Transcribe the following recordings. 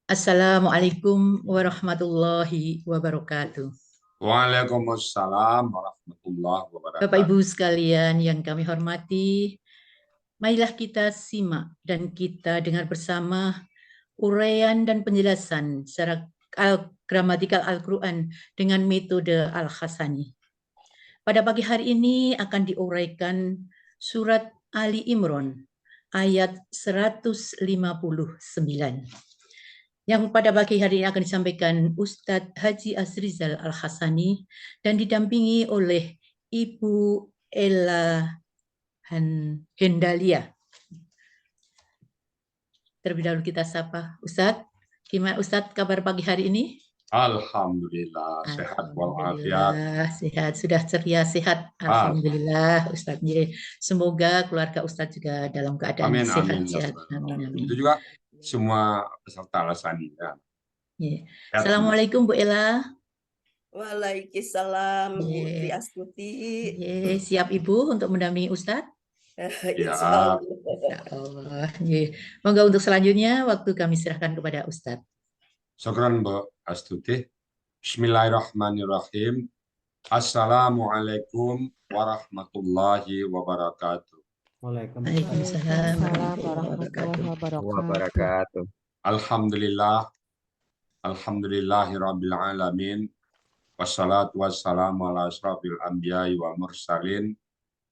Assalamualaikum warahmatullahi wabarakatuh. Waalaikumsalam warahmatullahi Bapak wabarakatuh. Ibu sekalian yang kami hormati, marilah kita simak dan kita dengar bersama uraian dan penjelasan secara gramatikal Al-Quran dengan metode Al-Hasani. Pada pagi hari ini akan diuraikan surat Ali Imran ayat 159. Yang pada pagi hari ini akan disampaikan Ustadz Haji Azrizal Al-Hasani dan didampingi oleh Ibu Ella Hendalia. Terlebih dahulu kita sapa Ustadz. Gimana Ustadz kabar pagi hari ini? Alhamdulillah sehat walafiat. Alhamdulillah sehat, sudah ceria sehat. Alhamdulillah Ustadz. Semoga keluarga Ustadz juga dalam keadaan Amin amin ya sehat-sehat. Allah. Amin amin. Itu juga semua peserta Lasani ya. Assalamualaikum Bu Ella. Waalaikumsalam Bu Tri Astuti. Siap Ibu untuk mendampingi Ustadz? Insya Allah. Monggo untuk selanjutnya waktu kami serahkan kepada Ustadz. Syukran Bu Astuti. Bismillahirrahmanirrahim. Assalamualaikum warahmatullahi wabarakatuh. Waalaikumsalam warahmatullahi wabarakatuh. Alhamdulillah. Alhamdulillahirabbil alamin. Wassalatu wassalamu ala asrafil anbiya'i wa mursalin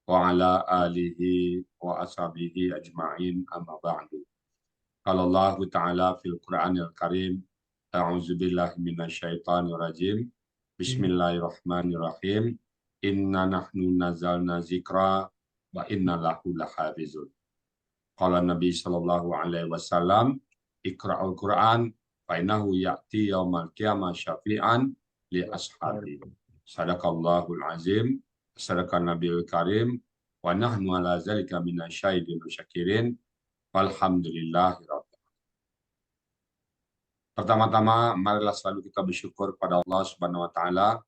wa ala alihi wa ashabihi ajma'in amma ba'du. Qala Allah Ta'ala fil Qur'anil Karim, a'udzu billahi minasyaitonir rajim. Bismillahirrahmanirrahim. Inna nahnu nazzalna dzikra wa inna lahu lahafizun. Qala Nabi sallallahu alaihi wasallam, Iqra'ul Qur'an fa innahu ya'ti yaumal qiyamah syafi'an li ashabi. Sadaqallahul azim, sadaqan nabiyul karim, wa nahnu ala zalika minasyahidin wa syakirin, walhamdulillahirabbil alamin. Pertama-tama, marilah selalu kita bersyukur kepada Allah Subhanahu wa taala.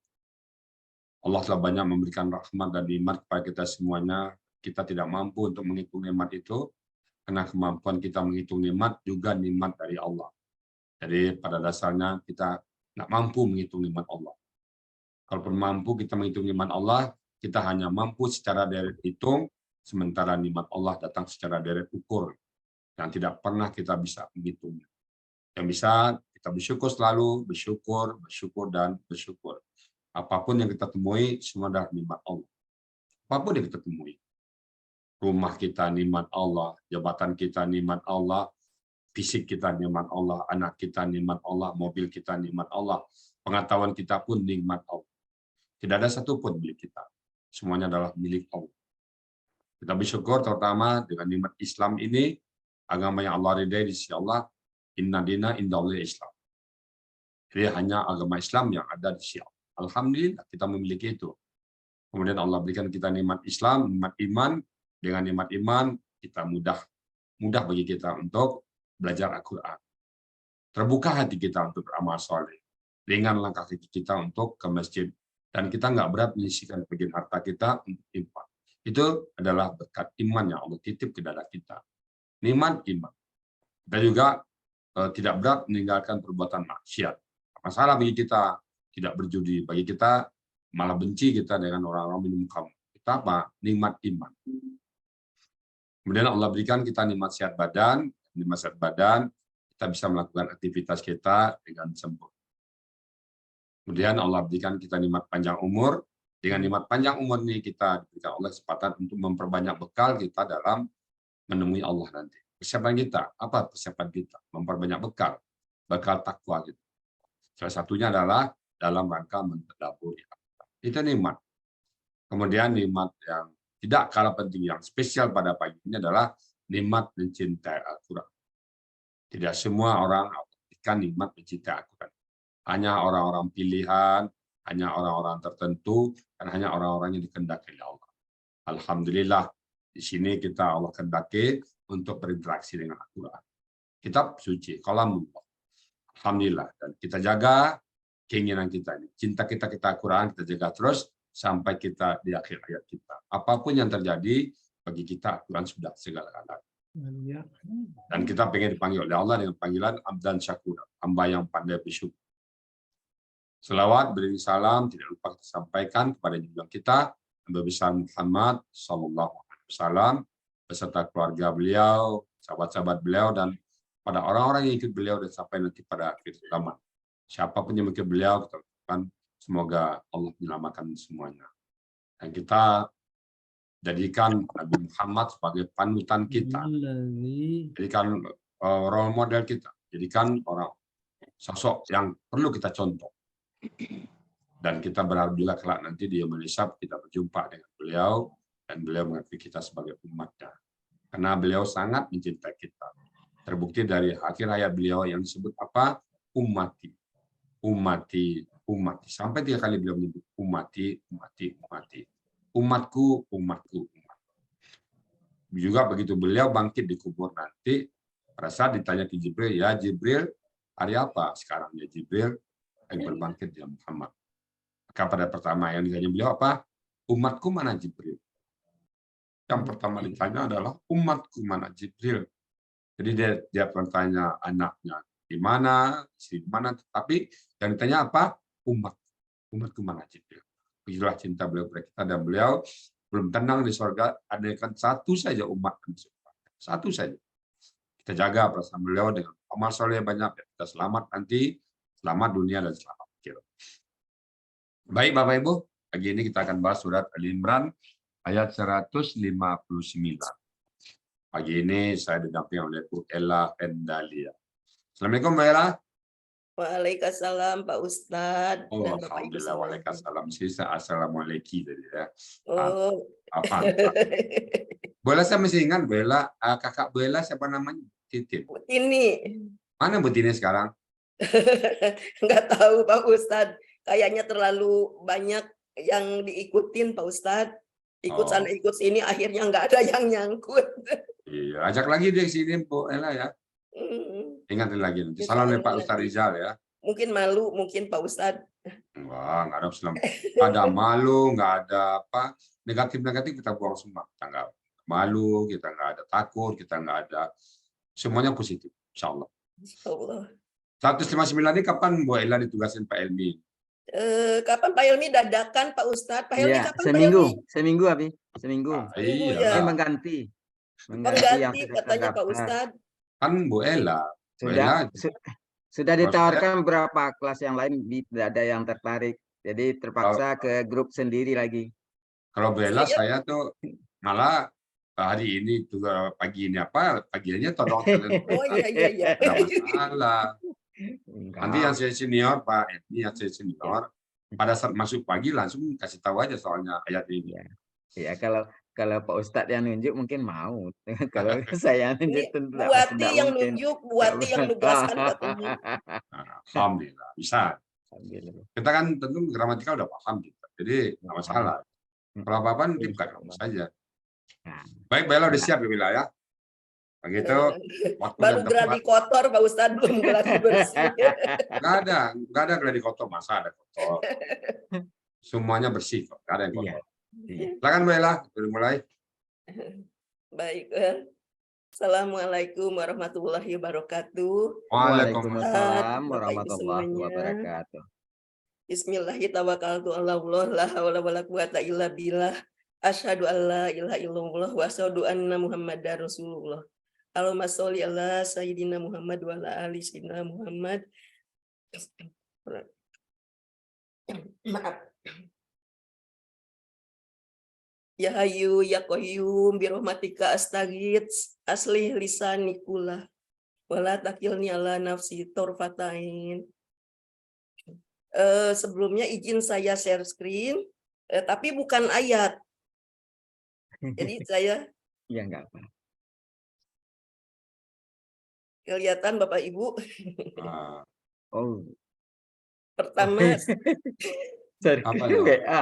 Allah telah banyak memberikan rahmat dan nikmat kepada kita semuanya. Kita tidak mampu untuk menghitung nikmat itu, karena kemampuan kita menghitung nikmat juga nikmat dari Allah. Jadi pada dasarnya kita nggak mampu menghitung nikmat Allah. Kalaupun mampu kita menghitung nikmat Allah, kita hanya mampu secara deret hitung, sementara nikmat Allah datang secara deret ukur, yang tidak pernah kita bisa menghitungnya. Yang bisa kita bersyukur selalu, bersyukur, dan bersyukur. Apapun yang kita temui, semua adalah nikmat Allah. Apapun yang kita temui. Rumah kita nikmat Allah, jabatan kita nikmat Allah, fisik kita nikmat Allah, anak kita nikmat Allah, mobil kita nikmat Allah, pengetahuan kita pun nikmat Allah. Tidak ada satupun milik kita. Semuanya adalah milik Allah. Kita bersyukur terutama dengan nikmat Islam ini, agama yang Allah ridai di sisi Allah, inna dina indallahi Islam. Jadi hanya agama Islam yang ada di sisi Allah. Alhamdulillah kita memiliki itu. Kemudian Allah berikan kita nikmat Islam, nikmat iman. Dengan nikmat iman kita mudah bagi kita untuk belajar Al-Quran. Terbuka hati kita untuk beramal soleh. Ringan langkah kaki kita untuk ke masjid. Dan kita nggak berat menyisihkan bagian harta kita untuk infak. Itu adalah berkat iman yang Allah titip ke dada kita. Nikmat iman. Kita juga tidak berat meninggalkan perbuatan maksiat. Masalah bagi kita tidak berjudi. Bagi kita malah benci kita dengan orang-orang minum khamr. Kita apa? Nikmat iman. Kemudian Allah berikan kita nikmat sehat badan. Nikmat sehat badan, kita bisa melakukan aktivitas kita dengan sempurna. Kemudian Allah berikan kita nikmat panjang umur. Dengan nikmat panjang umur ini kita diberikan Allah kesempatan untuk memperbanyak bekal kita dalam menemui Allah nanti. Persiapan kita, apa persiapan kita? Memperbanyak bekal. Bekal takwa gitu. Salah satunya adalah dalam rangka mentadabburi. Itu nikmat. Kemudian nikmat yang tidak kalah penting, yang spesial pada pagi ini adalah nikmat mencintai Al-Quran. Tidak semua orang memberikan nikmat mencintai Al-Quran. Hanya orang-orang pilihan, hanya orang-orang tertentu, dan hanya orang-orang yang dikehendaki oleh Allah. Alhamdulillah, di sini kita Allah kehendaki untuk berinteraksi dengan Al-Quran. Kitab suci, kalamullah. Alhamdulillah. Dan kita jaga keinginan kita ini. Cinta kita Al-Quran, kita jaga terus sampai kita di akhir hayat kita. Apapun yang terjadi, bagi kita Al-Quran sudah segala-galanya. Dan kita pengen dipanggil oleh Allah dengan panggilan Abdan Syakur, hamba yang pandai bersyukur. Selawat, beri salam, tidak lupa kita sampaikan kepada junjungan kita, Nabi besar Muhammad SAW, beserta keluarga beliau, sahabat-sahabat beliau, dan pada orang-orang yang ikut beliau dan sampai nanti pada akhir zaman. Siapapun yang mengikut beliau, kita lakukan, semoga Allah menyelamatkan semuanya. Dan kita jadikan Nabi Muhammad sebagai panutan kita, jadikan role model kita, jadikan orang sosok yang perlu kita contoh. Dan kita berharap juga kelak nanti di Indonesia kita berjumpa dengan beliau dan beliau mengakui kita sebagai umatnya. Karena beliau sangat mencintai kita. Terbukti dari akhir hayat beliau yang disebut apa? Ummati. Ummati, ummati. Sampai 3 kali beliau menyebut ummati, ummati, ummati. Umatku, umatku, umatku. Juga begitu beliau bangkit di kubur nanti, pada saat ditanya ke Jibril, ya Jibril, hari apa sekarang ya Jibril yang berbangkit ya Muhammad. Maka pada pertama yang ditanya beliau apa? Umatku mana Jibril? Yang pertama ditanya adalah umatku mana Jibril. Jadi dia bertanya anaknya di mana, istri di mana, tapi yang ditanya apa? Umatku mana Jibril. Begitulah cinta beliau kepada kita, dan beliau belum tenang di surga, andaikan satu saja umat di surga. Satu saja. Kita jaga perasaan beliau dengan amal soleh banyak, kita selamat nanti, selamat dunia dan selamat akhir. Baik Bapak Ibu, pagi ini kita akan bahas surat Ali Imran ayat 159. Pagi ini saya didampingi oleh Bu Ella Endalia. Assalamualaikum Mbak Ella. Waalaikumsalam Pak Ustadz dan Bapak Ibu semua. Waalaikumsalam. Sisa assalamualaikum tadi ya. Oh. Boleh saya masih ingat Bella, kakak Bella siapa namanya? Titin. Ini. Mana Bu Tini sekarang? Nggak tahu Pak Ustadz. Kayaknya terlalu banyak yang diikutin Pak Ustadz. Ikut sana ikut sini akhirnya nggak ada yang nyangkut. Iya, ajak lagi dia sini Bu Ella ya. Ingatin lagi nanti. Salam dari Pak Ustadz Rizal ya. Mungkin malu, mungkin Pak Ustadz. Enggak ada Islam. Ada malu, nggak ada apa. Negatif-negatif kita buang semua. Kita nggak malu, kita nggak ada takut, kita nggak ada. Semuanya positif, insya Allah. 159 ini kapan Bu Ella ditugasin Pak Elmi? Kapan Pak Elmi dadakan Pak Ustadz? Pak Elmi ya, kapan seminggu, Pak Elmi? seminggu Abi, seminggu. Iya. Ini mengganti yang Pengganti sudah katanya Pak terdaftar. Ustadz. Kan Bu Ella. Sudah ditawarkan beberapa kelas yang lain, tidak ada yang tertarik. Jadi terpaksa ke grup sendiri lagi. Kalau Bu Ella saya tuh malah hari ini juga pagi ini apa paginya tolong Oh iya. Nggak masalah. Nanti yang saya senior Pak ini yang saya senior pada saat masuk pagi langsung kasih tahu aja soalnya ayat ini. Ya kalau Pak Ustadz yang nunjuk mungkin mau. Kalau saya nunjuk tentu Bu Wati yang nunjuk, Bu Wati yang nugaskan katanya. Alhamdulillah bisa. Kita kan tentu gramatikal udah paham kita, jadi nggak masalah. Kalau apa-apa dibuka kamu saja. Baik, Bella udah siap ya Bella ya. Begitu. Baru gladi kotor Pak Ustadz, belum gladi bersih. Nggak ada gladi kotor, masa ada kotor. Semuanya bersih kok, nggak ada yang kotor. Silakan Bella, boleh mulai. Baik. Assalamualaikum warahmatullahi wabarakatuh. Waalaikumsalam warahmatullahi wabarakatuh. Bismillahirrahmanirrahim. La haula wala quwata illa billah. Asyhadu an la ilaha illallah wa asyhadu anna Muhammadar Rasulullah. Allahumma sholli ala sayyidina Muhammad wa ala ali sayyidina Muhammad. Maaf. Ya Hayyu ya Qayyum bi rahmatika astaghits aslih lisanikula wala takilni ala nafsi torfatain. Sebelumnya izin saya share screen, tapi bukan ayat. Jadi saya ya enggak apa. Kelihatan Bapak Ibu. Oh. Pertama apa ya?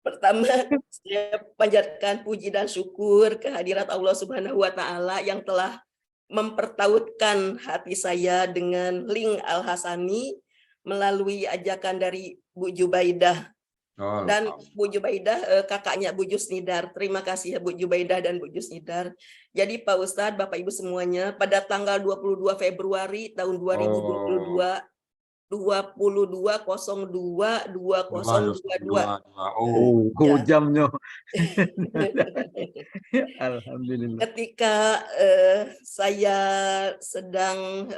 Pertama, saya panjatkan puji dan syukur kehadirat Allah Subhanahu wa Ta'ala yang telah mempertautkan hati saya dengan link Al Hasani melalui ajakan dari Bu Jubaidah Oh, Dan alhamdulillah. Bu Jubaidah kakaknya Bu Jusnidar. Terima kasih ya Bu Jubaidah dan Bu Jusnidar. Jadi Pak Ustadz, Bapak Ibu semuanya, pada tanggal 22 Februari tahun 2022, 22.02.2022. Oh, Ya. Jamnya. Alhamdulillah. Ketika saya sedang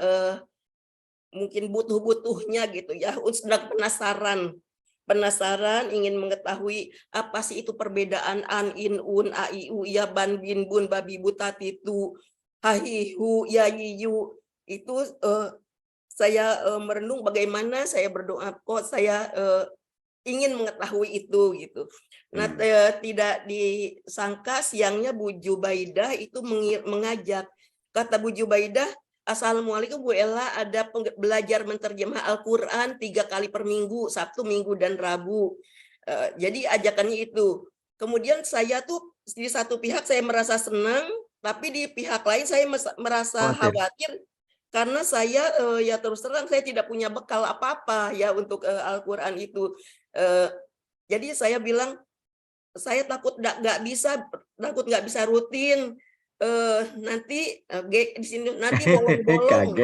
mungkin butuh-butuhnya gitu ya, sedang penasaran ingin mengetahui apa sih itu perbedaan an, in, un, a, i, u, ya, ban, bin, bun, babi, bu, tatitu, hahihu, ya, yiyu. Itu saya merenung bagaimana saya berdoa kok saya ingin mengetahui itu gitu. Nah, tidak disangka siangnya Bu Jubaidah itu mengajak. Kata Bu Jubaidah, Assalamualaikum Bu Ella, ada belajar menterjemah Al-Quran 3 kali per minggu, Sabtu, Minggu, dan Rabu. Jadi ajakannya itu. Kemudian saya tuh di satu pihak saya merasa senang, tapi di pihak lain saya merasa khawatir karena saya ya terus terang saya tidak punya bekal apa-apa ya untuk Al-Quran itu. Jadi saya bilang saya takut nggak bisa rutin. Nanti di sini nanti bolong-bolong.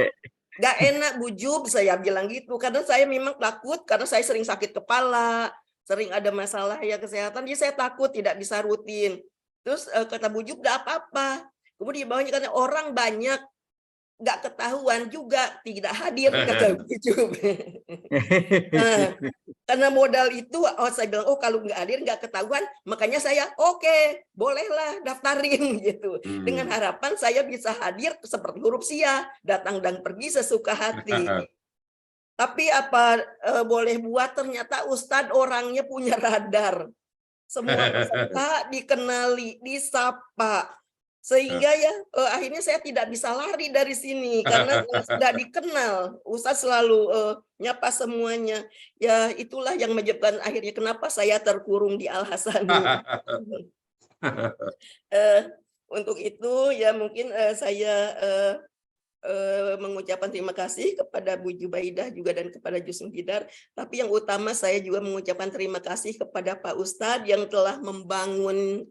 Nggak enak Bu Jub, saya bilang gitu. Karena saya memang takut karena saya sering sakit kepala, sering ada masalah ya kesehatan. Jadi saya takut tidak bisa rutin. Terus kata Bu Jub, nggak apa-apa. Kemudian di bawahnya karena orang banyak, nggak ketahuan juga tidak hadir kata Bu Jub. Nah, karena modal itu saya bilang kalau nggak hadir nggak ketahuan, makanya saya oke, bolehlah daftarin gitu. Dengan harapan saya bisa hadir seperti huruf sia, datang dan pergi sesuka hati. Tapi apa boleh buat, ternyata Ustadz orangnya punya radar. Semua peserta dikenali, disapa. Sehingga ya akhirnya saya tidak bisa lari dari sini karena sudah dikenal. Ustadz selalu nyapa semuanya. Ya itulah yang menyebabkan akhirnya kenapa saya terkurung di Al-Hasani. Untuk itu ya mungkin saya mengucapkan terima kasih kepada Bu Jubaidah juga dan kepada Jusnidar. Tapi yang utama saya juga mengucapkan terima kasih kepada Pak Ustadz yang telah membangun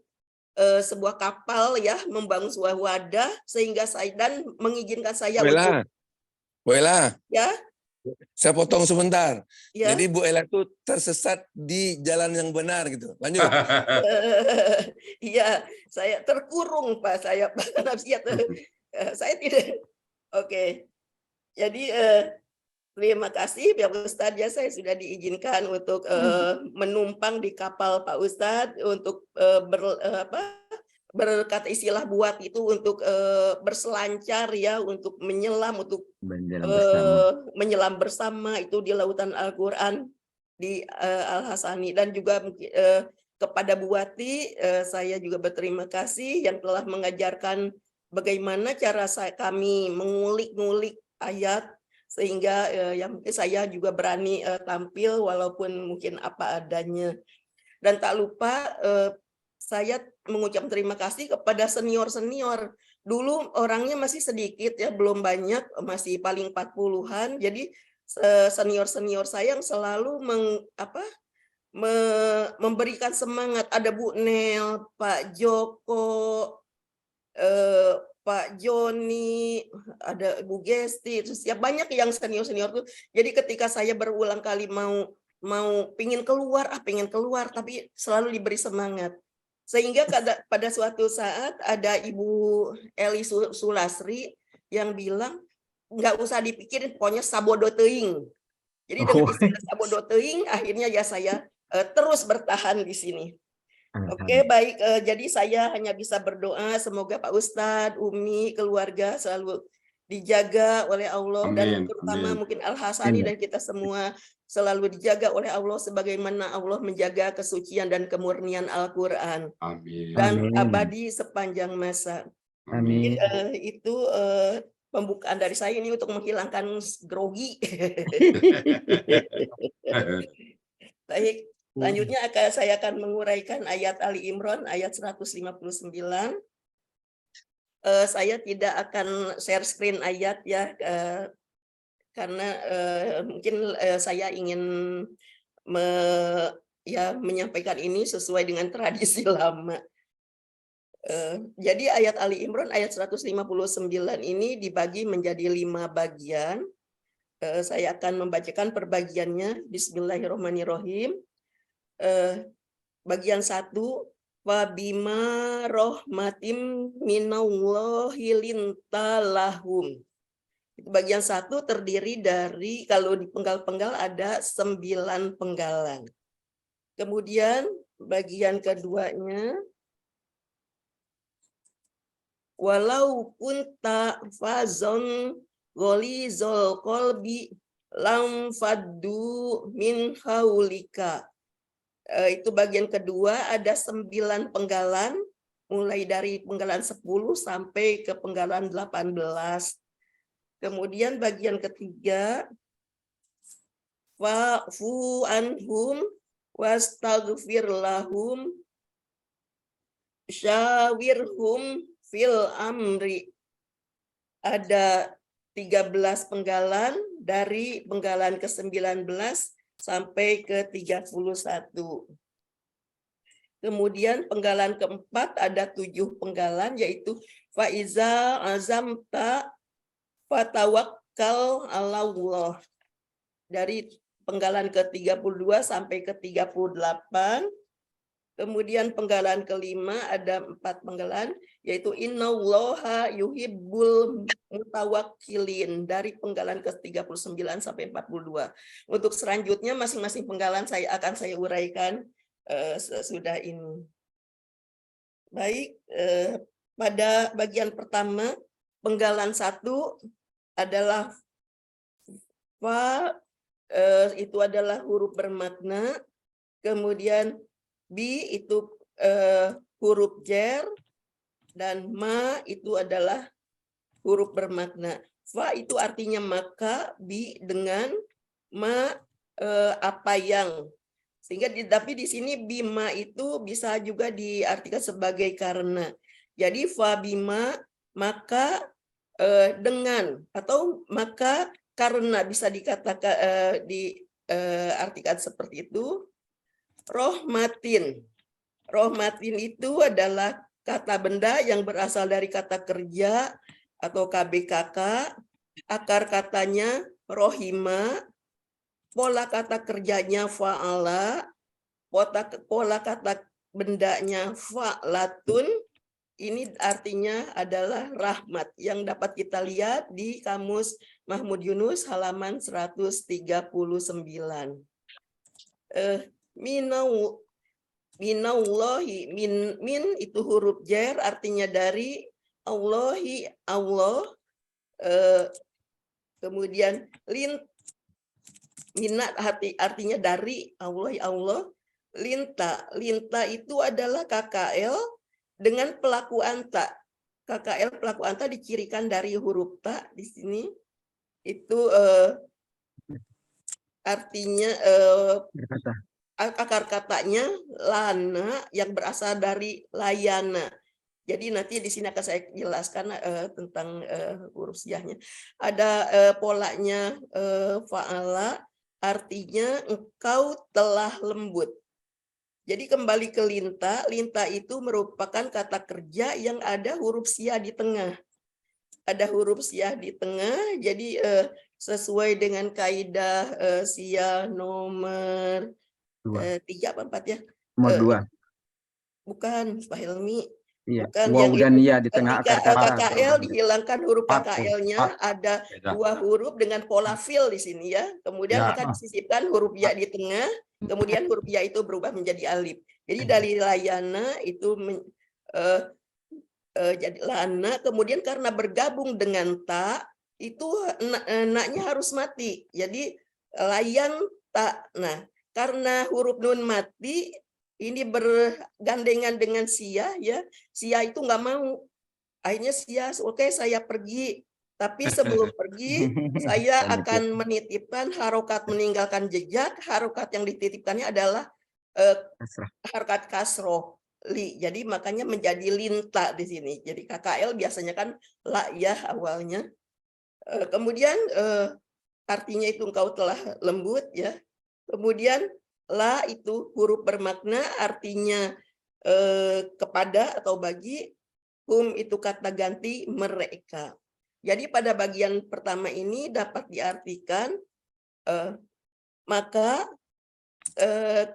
sebuah kapal ya, membangun sebuah wadah sehingga saya dan mengizinkan saya untuk Bu Ella, ya. Saya potong sebentar. Ya. Jadi Bu Ella itu tersesat di jalan yang benar gitu. Lanjut. Iya, saya terkurung Pak, saya saya tidak. Oke. Jadi terima kasih Pak Ustadz ya, saya sudah diizinkan untuk menumpang di kapal Pak Ustadz untuk berkata istilah buat itu untuk berselancar ya, untuk menyelam, untuk menyelam bersama itu di lautan Al-Quran di Al-Hasani. Dan juga kepada Bu Wati saya juga berterima kasih yang telah mengajarkan bagaimana cara kami mengulik-ngulik ayat sehingga ya mungkin saya juga berani tampil walaupun mungkin apa adanya. Dan tak lupa saya mengucap terima kasih kepada senior-senior. Dulu orangnya masih sedikit ya, belum banyak, masih paling 40-an. Jadi senior-senior saya yang selalu memberikan semangat. Ada Bu Nel, Pak Joko, Pak Joni, ada Bu Gesti, terus ya banyak yang senior-senior tuh. Jadi ketika saya berulang kali mau pengen keluar, tapi selalu diberi semangat. Sehingga pada suatu saat ada Ibu Eli Sulasri yang bilang nggak usah dipikirin, pokoknya sabodo teuing. Jadi dengan istilah sabodo teuing, akhirnya ya saya terus bertahan di sini. Oke, baik. Jadi saya hanya bisa berdoa semoga Pak Ustadz, Umi, keluarga selalu dijaga oleh Allah. Dan terutama mungkin Al-Hasani dan kita semua selalu dijaga oleh Allah sebagaimana Allah menjaga kesucian dan kemurnian Al-Quran. Dan abadi sepanjang masa. Amin. Itu pembukaan dari saya ini untuk menghilangkan grogi. Baik. Selanjutnya saya akan menguraikan ayat Ali Imran ayat 159. Saya tidak akan share screen ayat ya, karena mungkin saya ingin ya menyampaikan ini sesuai dengan tradisi lama. Jadi ayat Ali Imran ayat 159 ini dibagi menjadi 5 bagian. Saya akan membacakan perbagiannya. Bismillahirrahmanirrahim. Bagian 1, Fabima rohmatim minallahi lintalahum. Bagian 1 terdiri dari, kalau di penggal-penggal ada 9 penggalan. Kemudian bagian keduanya, walau kunta fazon gholizol qalbi lam faddu min haulika. Itu bagian kedua, ada 9 penggalan, mulai dari penggalan 10 sampai ke penggalan 18. Kemudian bagian ketiga, fa'fu anhum wastaghfir lahum syawirhum fil amri. Ada 13 penggalan dari penggalan ke-19 sampai ke 31. Kemudian penggalan keempat ada 7 penggalan, yaitu faiza azamta fatawakkal 'alallah. Dari penggalan ke-32 sampai ke 38. Kemudian penggalan kelima ada 4 penggalan, yaitu innallaha yuhibbul mutawakkilin, dari penggalan ke-39 sampai 42. Untuk selanjutnya masing-masing penggalan akan saya uraikan sesudah ini. Baik, pada bagian pertama, penggalan 1 adalah fa, itu adalah huruf bermakna. Kemudian bi itu huruf jer, dan ma itu adalah huruf bermakna. Fa itu artinya maka, bi dengan, ma apa yang. Sehingga tapi di sini bima itu bisa juga diartikan sebagai karena. Jadi fa bima maka dengan, atau maka karena, bisa dikatakan diartikan seperti itu. Rohmatin. Rohmatin itu adalah kata benda yang berasal dari kata kerja atau KBKK. Akar katanya rohima. Pola kata kerjanya fa'ala. Pola kata bendanya fa'latun. Ini artinya adalah rahmat, yang dapat kita lihat di Kamus Mahmud Yunus halaman 139. Minallahi, min itu huruf jar, artinya dari, Allahi Allah. Kemudian minat artinya dari, Allahi Allah. Linta itu adalah KKL dengan pelaku anta. KKL pelaku anta dicirikan dari huruf ta di sini. Itu artinya akar katanya lana, yang berasal dari layana. Jadi nanti di sini akan saya jelaskan tentang huruf siyahnya. Ada polanya fa'ala, artinya engkau telah lembut. Jadi kembali ke linta, linta itu merupakan kata kerja yang ada huruf siyah di tengah. Ada huruf siyah di tengah, jadi sesuai dengan kaidah siyah nomor 3 apa 4 ya? Nomor 2. Bukan, Pak Helmi. Iya. Bukan, Waw yang dan itu ya di tengah akar ketika kata. KKL dihilangkan huruf KKL-nya, ada Beda. 2 huruf dengan pola fil di sini ya. Kemudian Ya. akan disisipkan huruf ya di tengah, kemudian huruf ya itu berubah menjadi alif. Jadi dari layana itu jadi lana, kemudian karena bergabung dengan ta, itu naknya harus mati. Jadi layan ta. Nah, karena huruf nun mati ini bergandengan dengan sia ya. Sia itu nggak mau. Akhirnya sia, oke saya pergi. Tapi sebelum pergi saya akan menitipkan harokat meninggalkan jejak. Harokat yang dititipkannya adalah harokat kasroh. Li. Jadi makanya menjadi linta di sini. Jadi KKL biasanya kan la ya awalnya. Kemudian artinya itu engkau telah lembut ya. Kemudian La itu huruf bermakna artinya kepada atau bagi, hum itu kata ganti mereka. Jadi pada bagian pertama ini dapat diartikan maka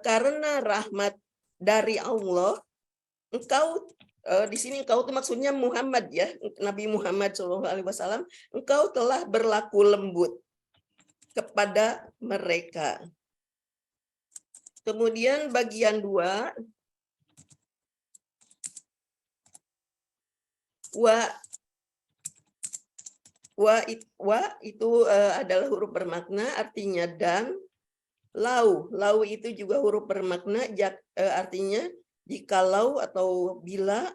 karena rahmat dari Allah, engkau di sini engkau itu maksudnya Muhammad ya, Nabi Muhammad SAW, engkau telah berlaku lembut kepada mereka. Kemudian bagian 2, wa itu adalah huruf bermakna artinya dan. Lau itu juga huruf bermakna artinya jikalau atau bila,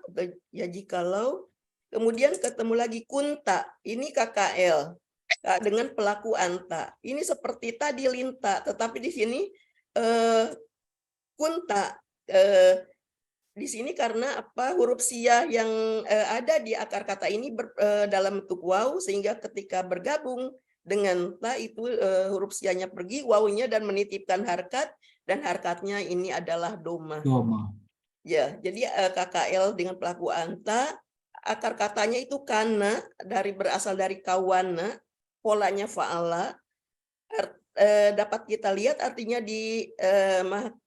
ya jikalau. Kemudian ketemu lagi kunta, ini KKL dengan pelaku anta. Ini seperti tadi linta, tetapi di sini kunta. Di sini karena apa, huruf siyah yang ada di akar kata ini dalam bentuk waw, sehingga ketika bergabung dengan ta itu huruf siyahnya pergi, wawunya dan menitipkan harkat, dan harkatnya ini adalah doma. Ya, jadi KKL dengan pelaku anta, akar katanya itu kana, berasal dari kawana, polanya fa'ala. Dapat kita lihat artinya di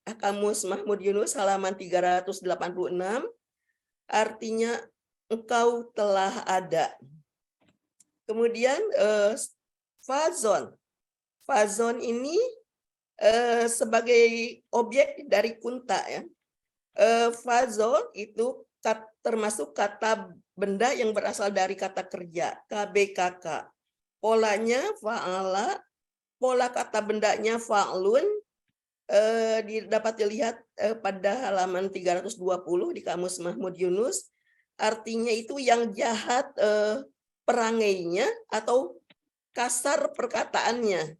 Kamus Mahmud Yunus halaman 386, artinya engkau telah ada. Kemudian fazon ini sebagai objek dari kunta ya. Fazon itu termasuk kata benda yang berasal dari kata kerja, KBKK. Polanya fa'ala, pola kata bendanya fa'lun, dapat dilihat pada halaman 320 di Kamus Mahmud Yunus. Artinya itu yang jahat perangainya atau kasar perkataannya.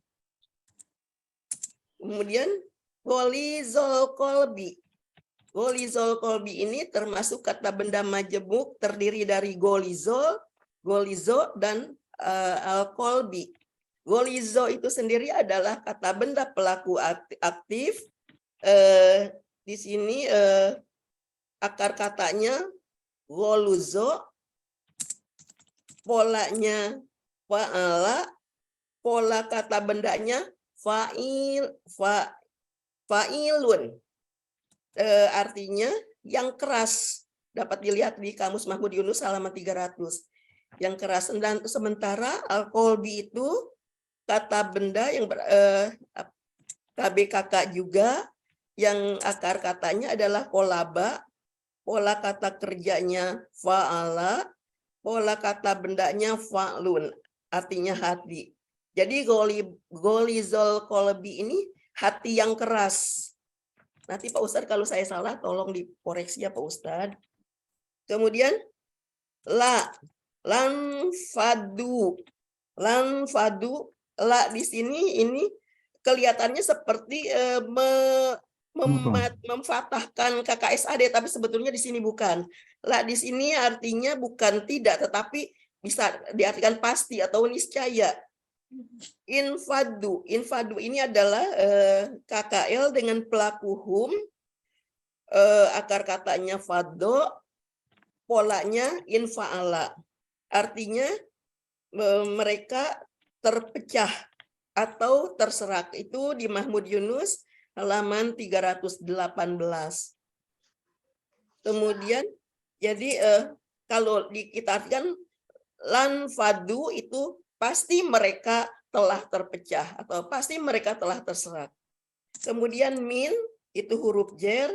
Kemudian golizol kolbi. Golizol kolbi ini termasuk kata benda majemuk, terdiri dari golizo, dan al-kolbi. Golizo itu sendiri adalah kata benda pelaku aktif. Di sini akar katanya goluzo, polanya fa'ala, pola kata bendanya fa'ilun. Artinya yang keras. Dapat dilihat di Kamus Mahmud Yunus halaman 300. Yang keras. Dan sementara al-kolbi itu kata benda yang KBKK juga, yang akar katanya adalah kolaba, pola kata kerjanya fa'ala, pola kata bendanya fa'lun, artinya hati. Jadi golizol kolbi ini hati yang keras. Nanti Pak Ustadz kalau saya salah tolong dikoreksi ya Pak Ustadz. Kemudian lan fadu, la di sini ini kelihatannya seperti memfatahkan KKSAD, tapi sebetulnya di sini bukan. La di sini artinya bukan tidak, tetapi bisa diartikan pasti atau niscaya. Infadu ini adalah KKL dengan pelaku hum, akar katanya fado, polanya infa'ala. Artinya mereka terpecah atau terserak. Itu di Mahmud Yunus halaman 318. Kemudian jadi kalau kita artikan lan fadu itu pasti mereka telah terpecah atau pasti mereka telah terserak. Kemudian min itu huruf jer,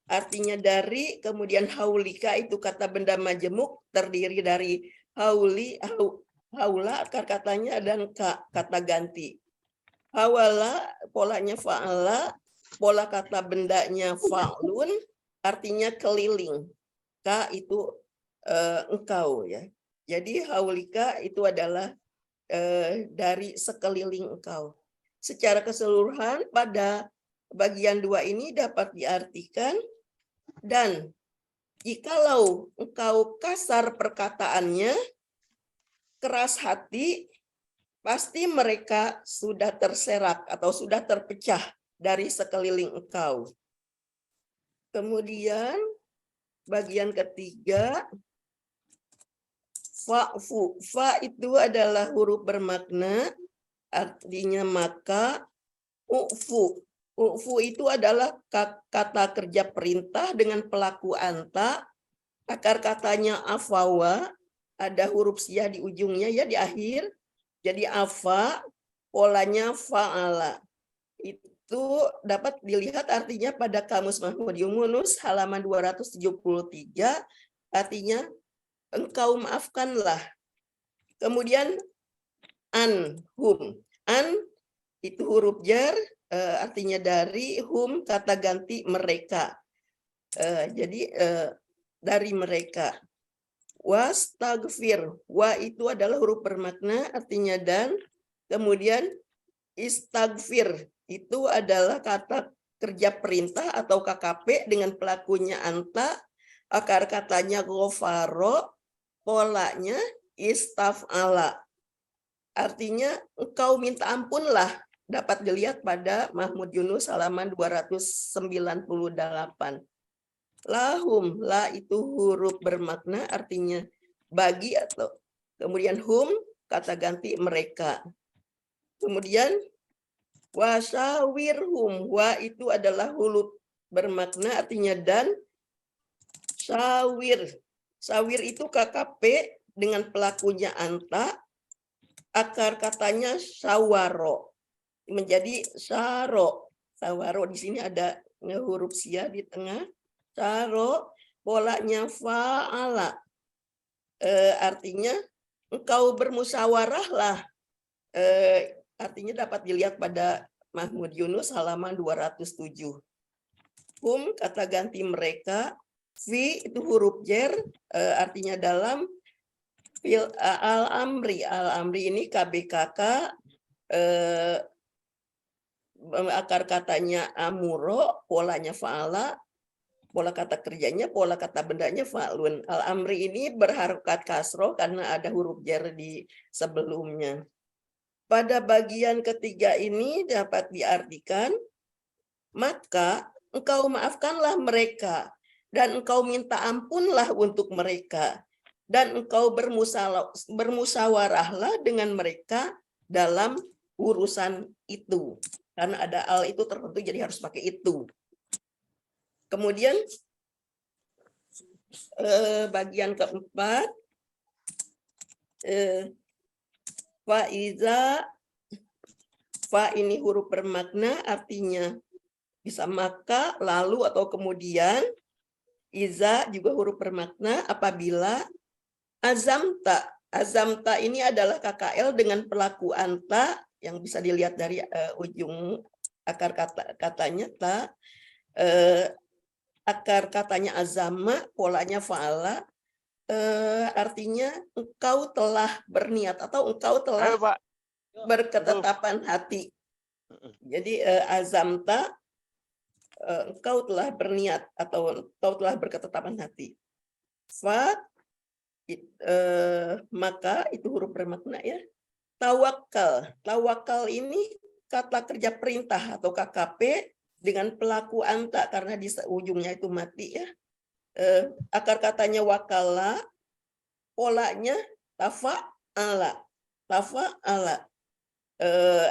artinya dari, kemudian haulika itu kata benda majemuk, terdiri dari haula akar katanya dan kata ganti. Hawala polanya fa'ala, pola kata bendanya fa'lun, artinya keliling. Ka itu engkau ya. Jadi haulika itu adalah dari sekeliling engkau. Secara keseluruhan pada bagian 2 ini dapat diartikan, dan jikalau engkau kasar perkataannya, keras hati, pasti mereka sudah terserak atau sudah terpecah dari sekeliling engkau. Kemudian bagian ketiga, fa'fu. Fa itu adalah huruf bermakna, artinya maka. U'fu. U'fu itu adalah kata kerja perintah dengan pelaku anta. Akar katanya afawa, ada huruf siyah di ujungnya ya, di akhir. Jadi afa, polanya fa'ala. Itu dapat dilihat artinya pada Kamus Mahmud Yunus halaman 273, artinya engkau maafkanlah. Kemudian anhum. An itu huruf jar, artinya dari, hum kata ganti mereka. Jadi dari mereka. Wastagfir. Wa itu adalah huruf bermakna, artinya dan. Kemudian istagfir itu adalah kata kerja perintah atau KKP dengan pelakunya anta. Akar katanya ghafaro, polanya istaf'ala. Artinya engkau minta ampunlah, dapat dilihat pada Mahmud Yunus halaman 298. Lahum, la itu huruf bermakna, artinya bagi atau kemudian hum kata ganti mereka. Kemudian wasawirhum, wa itu adalah huruf bermakna, artinya dan. Sawir, sawir itu KKP dengan pelakunya anta. Akar katanya sawaro menjadi saro. Sawaro di sini ada huruf sia di tengah. Saro, polanya fa'ala. Artinya engkau bermusyawarahlah. Artinya dapat dilihat pada Mahmud Yunus halaman 207. Hum kata ganti mereka. Fi itu huruf jer, artinya dalam. Al-amri. Al-amri ini KBKK, akar katanya amuro, polanya fa'ala, pola kata kerjanya, pola kata bendanya fa'lun. Al-amri ini berharokat kasroh karena ada huruf jar di sebelumnya. Pada bagian ketiga ini dapat diartikan, maka engkau maafkanlah mereka, dan engkau minta ampunlah untuk mereka, dan engkau bermusyawarahlah dengan mereka dalam urusan itu. Karena ada al itu tertentu, jadi harus pakai itu. Kemudian bagian keempat, fa'iza, fa ini huruf bermakna, artinya bisa maka, lalu, atau kemudian. Iza juga huruf bermakna apabila. Azamta. Azamta ini adalah KKL dengan pelaku anta yang bisa dilihat dari ujung akar katanya ta. Akar katanya azama, polanya fa'ala. Artinya engkau telah berniat atau engkau telah berketetapan hati. Jadi azamta, engkau telah berniat atau engkau telah berketetapan hati. Fa maka itu huruf bermakna ya. Tawakal. Tawakal ini kata kerja perintah atau KKP dengan pelaku anta karena di ujungnya itu mati ya. Akar katanya wakala, polanya tafa'ala. Tafa'ala.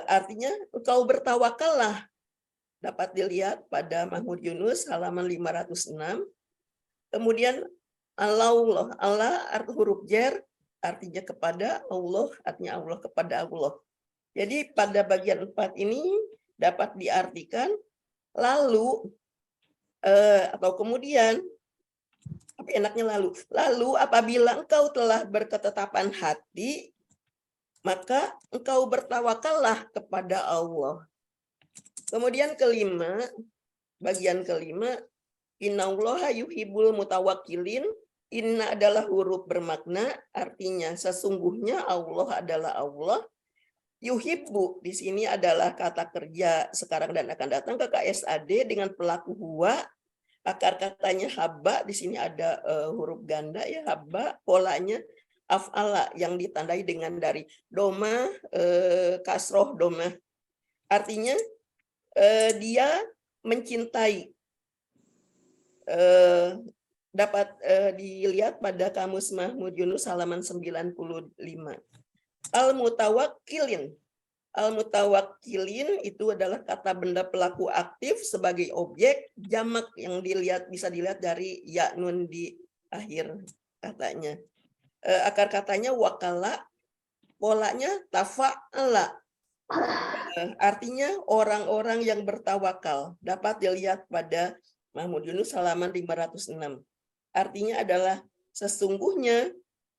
Artinya engkau bertawakallah. Dapat dilihat pada Mahmud Yunus halaman 506. Kemudian Allah, Allah huruf jar, artinya kepada Allah, artinya Allah kepada Allah. Jadi pada bagian 4 ini dapat diartikan lalu atau kemudian, apa enaknya lalu? Lalu apabila engkau telah berketetapan hati, maka engkau bertawakallah kepada Allah. Kemudian kelima, bagian kelima, innallaha yuhibbul mutawakkilin. Inna adalah huruf bermakna, artinya sesungguhnya Allah adalah Allah. Yuhibbu di sini adalah kata kerja sekarang dan akan datang ke KSAD dengan pelaku huwa. Akar katanya haba, di sini ada huruf ganda ya, haba, polanya af'ala yang ditandai dengan dari doma, kasroh doma. Artinya dia mencintai. Dapat dilihat pada Kamus Mahmud Yunus halaman 95. Al-mutawakkilin. Al-mutawakkilin itu adalah kata benda pelaku aktif sebagai objek jamak yang bisa dilihat dari ya nun di akhir katanya. Akar katanya wakala, polanya tafa'ala. Artinya orang-orang yang bertawakal. Dapat dilihat pada Mahmud Yunus halaman 506. Artinya adalah sesungguhnya,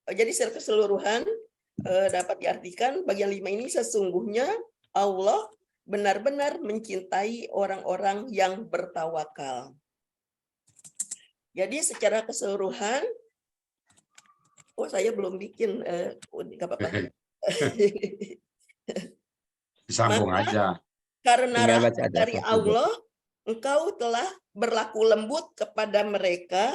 jadi secara keseluruhan dapat diartikan bagian 5 ini sesungguhnya Allah benar-benar mencintai orang-orang yang bertawakal. Jadi secara keseluruhan, saya belum bikin, nggak apa-apa. Disambung aja. Karena Tinggal rahmat baca aja, dari Pak. Allah, engkau telah berlaku lembut kepada mereka,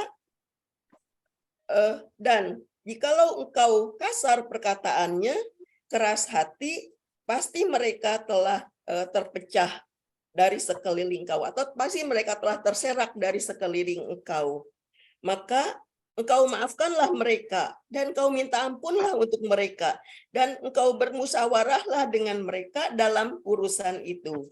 dan jikalau engkau kasar perkataannya, keras hati, pasti mereka telah terpecah dari sekeliling engkau, atau pasti mereka telah terserak dari sekeliling engkau. Maka engkau maafkanlah mereka, dan engkau minta ampunlah untuk mereka, dan engkau bermusyawarahlah dengan mereka dalam urusan itu.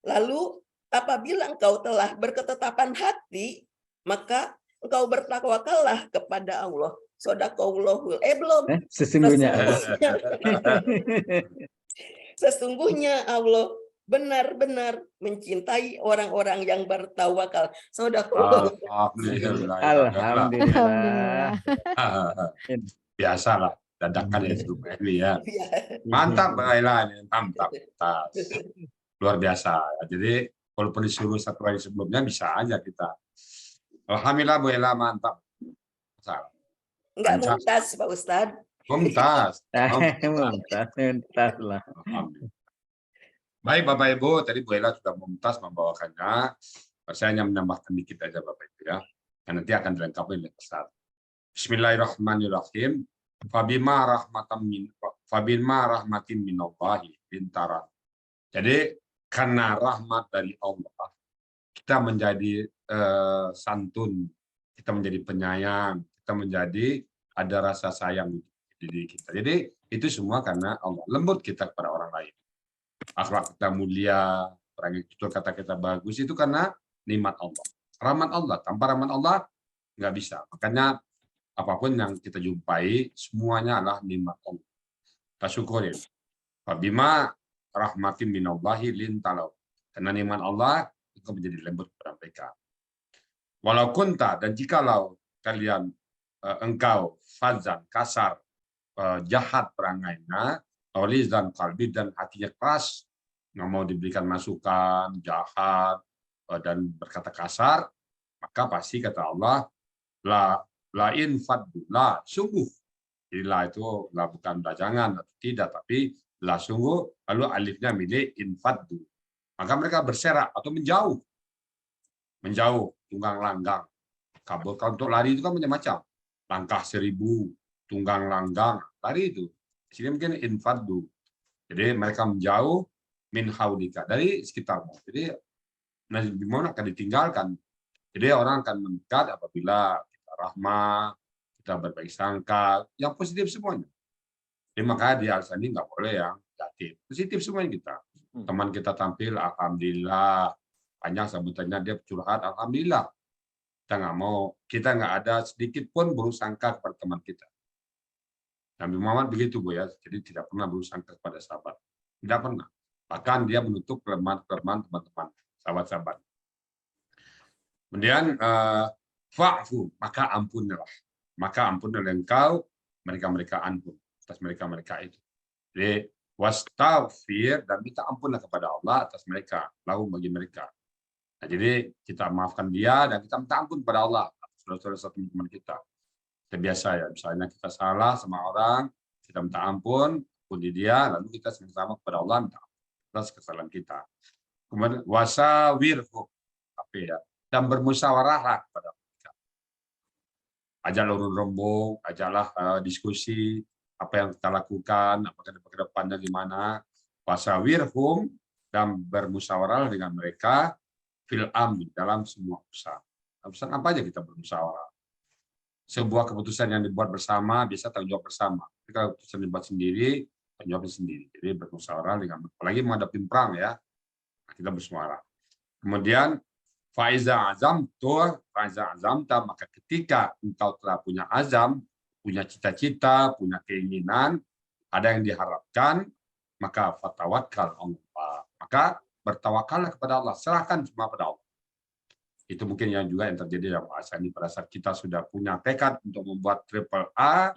Lalu apabila engkau telah berketetapan hati, maka engkau bertakwakallah kepada Allah. Shadaqallahul belum. Sesungguhnya. Sesungguhnya Allah benar-benar mencintai orang-orang yang bertawakal. Shadaqallahul. Alhamdulillah. Alhamdulillah. Biasalah, dadakan ya grup ini ya. Mantap Bang Ela, mantap. Luar biasa. Jadi walaupun disuruh satu hari sebelumnya bisa aja kita. Alhamdulillah Bu Ela, mantap. Enggak mumtaz Pak Ustadz. Mumtaz. Mumtaz lah. Baik Bapak Ibu, tadi Bu Ela sudah mumtaz membawakannya. Saya hanya menambahkan dikit aja Bapak Ibu ya. Dan nanti akan dilengkapi oleh Ustaz. Bismillahirrahmanirrahim. Fabima rahmatin minallahi bintara. Jadi karena rahmat dari Allah, kita menjadi santun, kita menjadi penyayang, kita menjadi ada rasa sayang di diri kita. Jadi itu semua karena Allah. Lembut kita kepada orang lain. Akhlak kita mulia, orang yang tutur kata kita bagus, itu karena nikmat Allah. Rahmat Allah. Tanpa rahmat Allah nggak bisa. Makanya apapun yang kita jumpai, semuanya adalah nikmat Allah. Kita syukurin. Fabima rahmatin minallahi lintalau. Karena nikmat Allah, itu menjadi lembut kepada mereka. Walau kunta, dan jikalau kalian engkau fazan, kasar, jahat perangainya, dan kalbi, dan hatinya keras, nggak mau diberikan masukan, jahat, dan berkata kasar, maka pasti kata Allah, la infaddu, la sungguh. Jadi la itu la bukan jangan atau tidak, tapi la sungguh, lalu alifnya milik infaddu. Maka mereka berserak atau menjauh. Menjauh, tunggang langgang. Kabur. Kalau untuk lari itu kan macam-macam. Langkah 1000, tunggang langgang, lari itu. Di sini mungkin infaddu. Jadi mereka menjauh min haulika, dari sekitarmu. Jadi gimana akan ditinggalkan. Jadi orang akan mendekat apabila kita rahmah, kita berbaik sangka, yang positif semuanya. Jadi makanya di Al-Sani nggak boleh yang negatif. Positif semuanya kita. Teman kita tampil, alhamdulillah. Panjang sebutannya dia curhat, alhamdulillah. Kita nggak mau, kita nggak ada sedikit pun bersangka kepada teman kita. Nabi Muhammad begitu Bu ya, jadi tidak pernah bersangka kepada sahabat. Tidak pernah. Bahkan dia menutup kelemahan-kelemahan teman-teman, sahabat-sahabat. Kemudian fa'fu, maka ampunilah. Maka ampunilah engkau mereka-mereka ampun atas mereka-mereka itu. Jadi wastaghfir, dan minta ampunlah kepada Allah atas mereka, lahu bagi mereka. Nah, jadi kita maafkan dia dan kita minta ampun kepada Allah atas saudara-saudara teman-teman kita. Kita biasa ya, misalnya kita salah sama orang, kita minta ampun di dia, lalu kita sama-sama kepada Allah minta ampun atas kesalahan kita. Kemudian wasawirhu, tapi ya, dan bermusyawarahlah kepada mereka. ajaklah urun rembuk, ajaklah diskusi apa yang kita lakukan, apakah ke depannya gimana. Wasawirhum, dan bermusyawarah dengan mereka fil amri, dalam semua urusan. Urusan apa aja kita bermusyawarah. Sebuah keputusan yang dibuat bersama bisa tanggung jawab bersama. Tapi kalau keputusan dibuat sendiri, tanggung jawab sendiri. Jadi bermusyawarah dengan, apalagi menghadapi perang ya, kita bermusyawarah. Kemudian faiza azamta, maka ketika engkau telah punya azam, punya cita-cita, punya keinginan, ada yang diharapkan, maka fatawakkal Allah. Maka bertawakallah kepada Allah, serahkan semua pada Allah. Itu mungkin yang juga yang terjadi dalam Al-Hasani pada saat kita sudah punya tekad untuk membuat AAA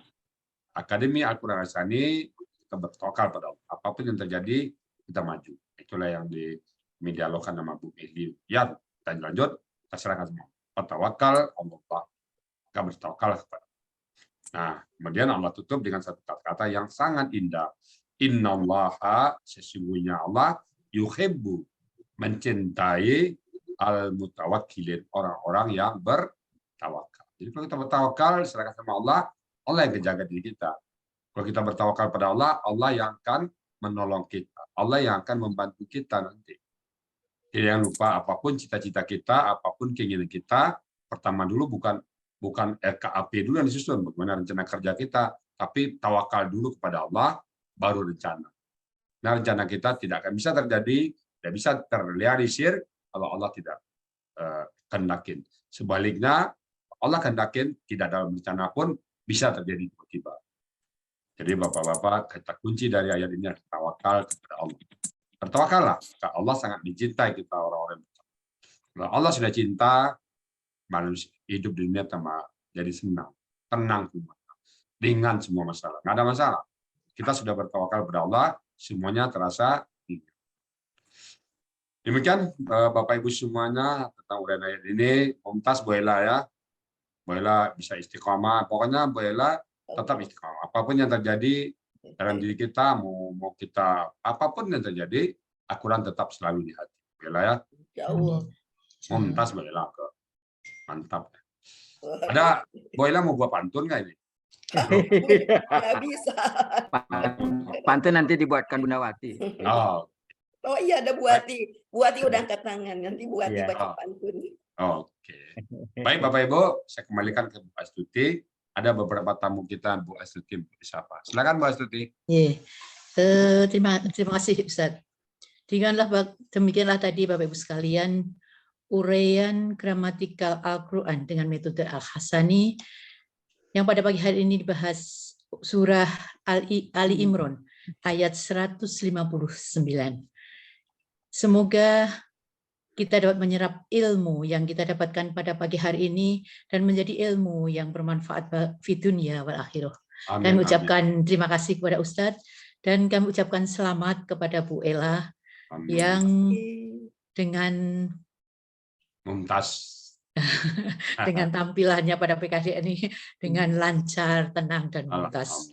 Akademi Al-Quran Al-Hasani, kita bertawakal pada Allah. Apapun yang terjadi, kita maju. Itulah yang didialogkan sama Bu Mehli. Ya, kita lanjut, kita serahkan semua. Tawakal Allah. Kita bertawakal kepada Allah. Nah, kemudian Allah tutup dengan satu kata-kata yang sangat indah. Innallaha, sesungguhnya Allah, yuhibbu, mencintai al-mutawakkilin, orang-orang yang bertawakal. Jadi kalau kita bertawakal, serahkan sama Allah, Allah yang menjaga diri kita. Kalau kita bertawakal pada Allah, Allah yang akan menolong kita. Allah yang akan membantu kita nanti. Jadi jangan lupa, apapun cita-cita kita, apapun keinginan kita, pertama dulu bukan RKAP dulu yang disusun, bagaimana rencana kerja kita, tapi tawakal dulu kepada Allah, baru rencana. Nah, rencana kita tidak akan bisa terjadi, tidak bisa terrealisir kalau Allah tidak kehendakin. Sebaliknya, Allah kehendakin, tidak dalam rencana pun bisa terjadi tiba-tiba. Jadi Bapak-Bapak, kata kunci dari ayat ini adalah tawakal kepada Allah. Bertawakallah, Allah sangat mencintai kita orang-orang. Kalau Allah sudah cinta, manusia hidup di dunia jadi senang, tenang, ringan semua masalah, nggak ada masalah. Kita sudah bertawakal kepada Allah, semuanya terasa ringan. Demikian Bapak Ibu semuanya tentang uraian ayat ini. Mumtaz Bu Ela ya, Bu Ela bisa istiqomah. Pokoknya Bu Ela tetap istiqomah. Apapun yang terjadi dalam diri kita, mau kita apapun yang terjadi, Al-Quran tetap selalu di hati. Bu Ela ya. Ya Allah. Mumtaz Bu Ela, mantap. Ada Bu Ela mau buat pantun nggak ini? Nggak bisa. Pantun nanti dibuatkan Bundawati. Oh iya, ada Buati. Buati udah angkat tangan. Nanti Buati baca pantun. Oke. Baik Bapak Ibu, saya kembalikan ke Bu Astuti. Ada beberapa tamu kita, Bu Astuti siapa? Silakan Bu Astuti. Terima kasih Ustaz. Demikianlah tadi Bapak Ibu sekalian uraian gramatikal Al-Quran dengan metode Al-Hasani yang pada pagi hari ini dibahas surah Ali Imran ayat 159. Semoga kita dapat menyerap ilmu yang kita dapatkan pada pagi hari ini dan menjadi ilmu yang bermanfaat fi dunya wal akhirah. Kami ucapkan terima kasih kepada Ustadz dan kami ucapkan selamat kepada Bu Ela yang dengan Mumtaz dengan tampilannya pada PKD ini dengan lancar, tenang dan mumtaz.